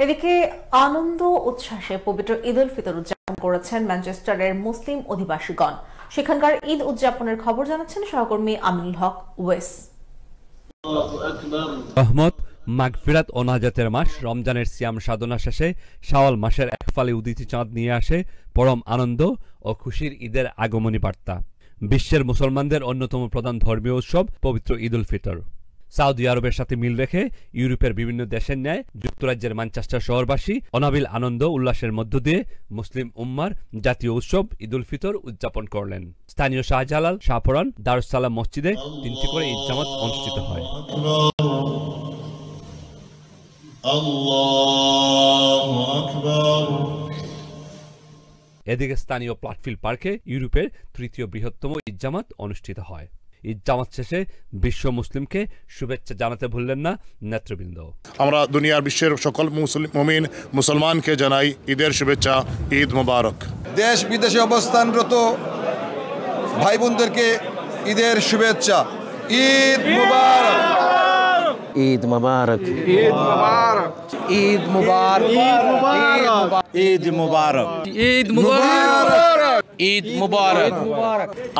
এদিকে আনন্দ উচ্ছ্বাসে পবিত্র ঈদ উল ফিতর উদযাপন করেছেন ম্যানচেস্টারের মুসলিম অধিবাসীগণ। সেখানকার ঈদ উদযাপনের খবর জানাচ্ছেন সহকর্মী আমিনুল হক ওয়েস। রহমত, মাগফিরাত ও নাজাতের মাস রমজানের সিয়াম সাধনা শেষে শাওয়াল মাসের এক ফালে উদিত চাঁদ নিয়ে আসে পরম আনন্দ ও খুশির ঈদের আগমনী বার্তা। বিশ্বের মুসলমানদের অন্যতম প্রধান ধর্মীয় উৎসব পবিত্র ঈদ উল ফিতর। সৌদি আরবের সাথে মিল রেখে ইউরোপের বিভিন্ন দেশের ন্যায় যুক্তরাজ্যের ম্যানচেস্টার শহরবাসী অনাবিল আনন্দ উল্লাসের মধ্য দিয়ে মুসলিম উম্মার জাতীয় উৎসব ঈদ উল ফিতর উদযাপন করলেন। স্থানীয় শাহজালাল, শাহপরান, দারুস সালাম মসজিদে 3টি করে ঈদ জামাত অনুষ্ঠিত হয়। এদিকে স্থানীয় প্লাটফিল্ড পার্কে ইউরোপের ৩য় বৃহত্তম ঈদ জামাত অনুষ্ঠিত হয়। ঈদ জামাত শেষে বিশ্ব মুসলিমকে শুভেচ্ছা জানাতে ভুললেন না নেতৃবৃন্দ। আমরা দুনিয়ার বিশ্বের সকল মুমিন মুসলমানকে জানাই ঈদের শুভেচ্ছা, ঈদ মুবারক। দেশ বিদেশে অবস্থানরত ভাই বোনদেরকে ঈদের শুভেচ্ছা, ঈদ মুবারক। ঈদ মুবারক, ঈদ মুবারক, ঈদ মুবারক, ঈদ মুবারক, ঈদ মুবারক, ঈদ মুবারক।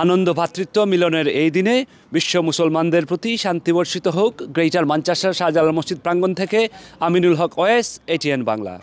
আনন্দ ভ্রাতৃত্ব মিলনের এই দিনে বিশ্ব মুসলমানদের প্রতি শান্তি বর্ষিত হোক। গ্রেটার ম্যানচেস্টার শাহজালাল মসজিদ প্রাঙ্গণ থেকে আমিনুল হক ওয়েস, ATN বাংলা।